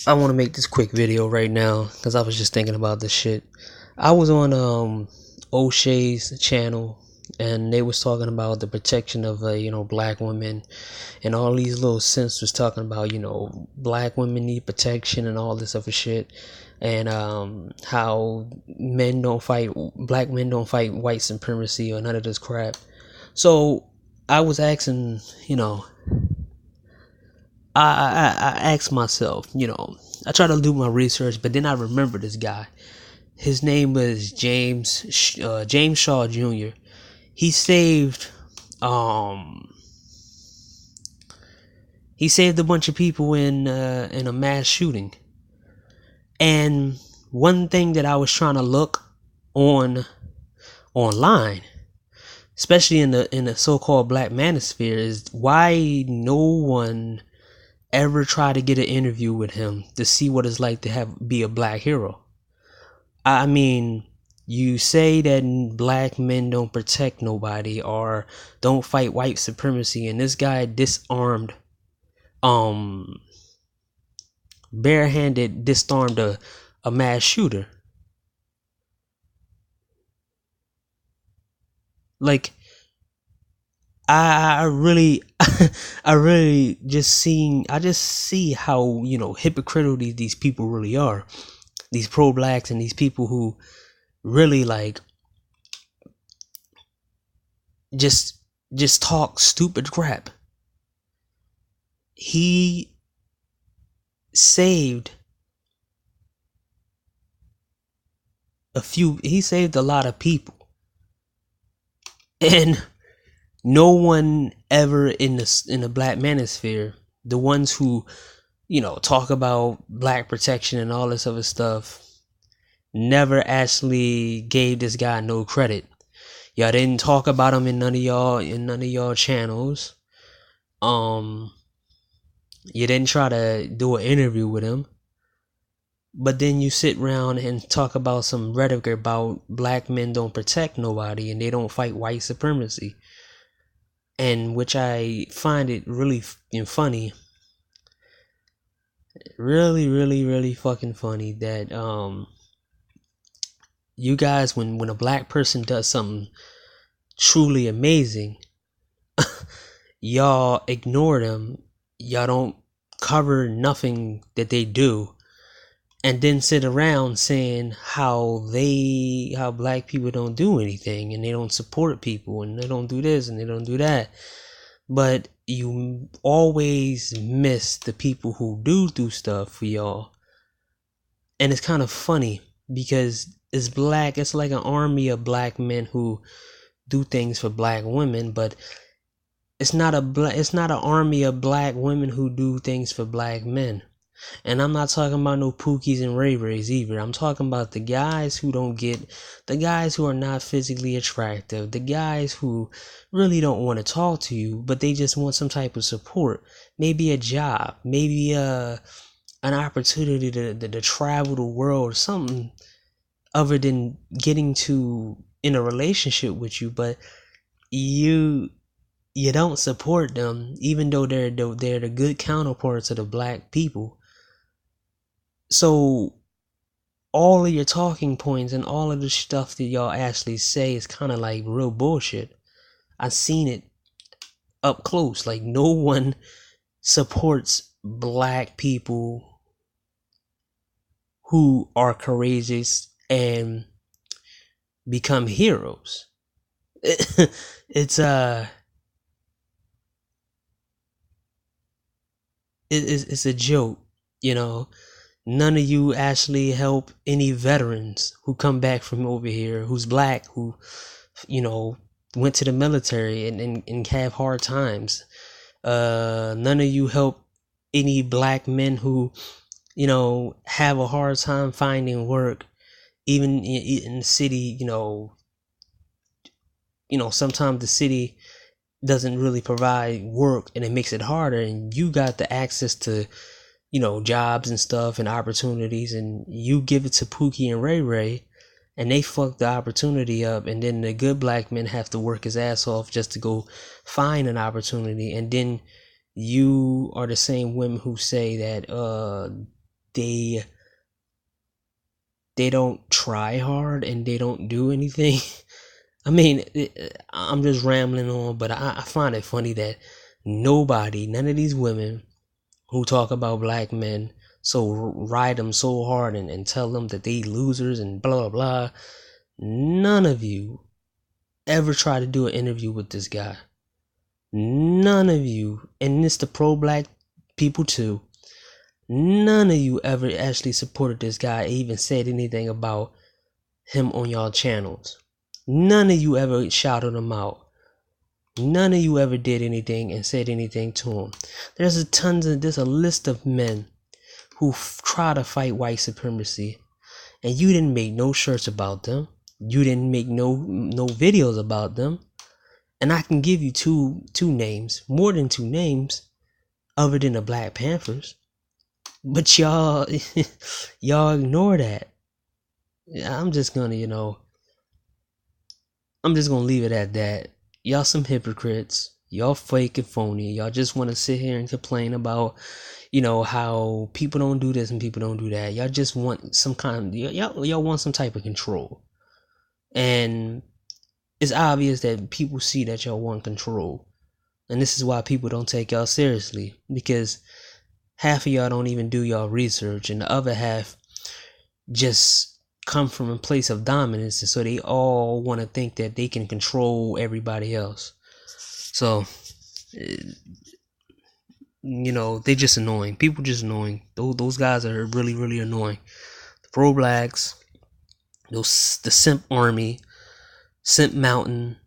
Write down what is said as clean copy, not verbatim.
I want to make this quick video right now because I was just thinking about this shit. I was on O'Shea's channel and they was talking about the protection of black women, and all these little simps was talking about black women need protection and all this other shit, and how black men don't fight white supremacy or none of this crap. So I was asking, I asked myself, I try to do my research, but then I remember this guy. His name was James Shaw Jr. He saved um he saved a bunch of people in a mass shooting. And one thing that I was trying to look on online, especially in the so-called black manosphere, is why no one ever try to get an interview with him to see what it's like to be a black hero. I mean, you say that black men don't protect nobody or don't fight white supremacy, and this guy barehanded disarmed a mass shooter. Like, I really I just see how hypocritical these people really are, these pro-blacks and these people who really like just talk stupid crap. He saved he saved a lot of people, and no one ever in the black manosphere, the ones who talk about black protection and all this other stuff, never actually gave this guy no credit. Y'all didn't talk about him in none of y'all channels. You didn't try to do an interview with him. But then you sit around and talk about some rhetoric about black men don't protect nobody and they don't fight white supremacy. And which I find it really funny. Really fucking funny that you guys, when a black person does something truly amazing, y'all ignore them. Y'all don't cover nothing that they do, and then sit around saying how black people don't do anything and they don't support people and they don't do this and they don't do that. But you always miss the people who do stuff for y'all. And it's kind of funny because it's like an army of black men who do things for black women, but it's not an army of black women who do things for black men. And I'm not talking about no Pookies and Ray Rays either. I'm talking about the guys who are not physically attractive, the guys who really don't want to talk to you, but they just want some type of support, maybe a job, maybe an opportunity to travel the world, something other than getting in a relationship with you. But you don't support them, even though they're the good counterparts of the black people. So all of your talking points and all of the stuff that y'all actually say is kind of like real bullshit. I've seen it up close. Like, no one supports black people who are courageous and become heroes. It's a joke, None of you actually help any veterans who come back from over here, who's black, who, went to the military and have hard times. None of you help any black men who, have a hard time finding work, even in the city. Sometimes the city doesn't really provide work and it makes it harder, and you got the access to jobs and stuff and opportunities, and you give it to Pookie and Ray Ray and they fuck the opportunity up, and then the good black men have to work his ass off just to go find an opportunity. And then you are the same women who say that they don't try hard and they don't do anything. I mean, I'm just rambling on, but I find it funny that none of these women who talk about black men, so ride them so hard and tell them that they losers and blah blah blah, none of you ever try to do an interview with this guy. None of you, and it's the pro-black people too, none of you ever actually supported this guy, even said anything about him on y'all channels. None of you ever shouted him out. None of you ever did anything and said anything to him. There's a list of men who try to fight white supremacy, and you didn't make no shirts about them. You didn't make no videos about them. And I can give you two names, more than two names, other than the Black Panthers. But y'all ignore that. I'm just gonna leave it at that. Y'all some hypocrites. Y'all fake and phony. Y'all just want to sit here and complain about, how people don't do this and people don't do that. Y'all just want some y'all want some type of control. And it's obvious that people see that y'all want control. And this is why people don't take y'all seriously, because half of y'all don't even do y'all research, and the other half just come from a place of dominance, and so they all want to think that they can control everybody else. So, they just annoying. People just annoying. Those guys are really, really annoying. The pro-blacks, the simp army, simp mountain,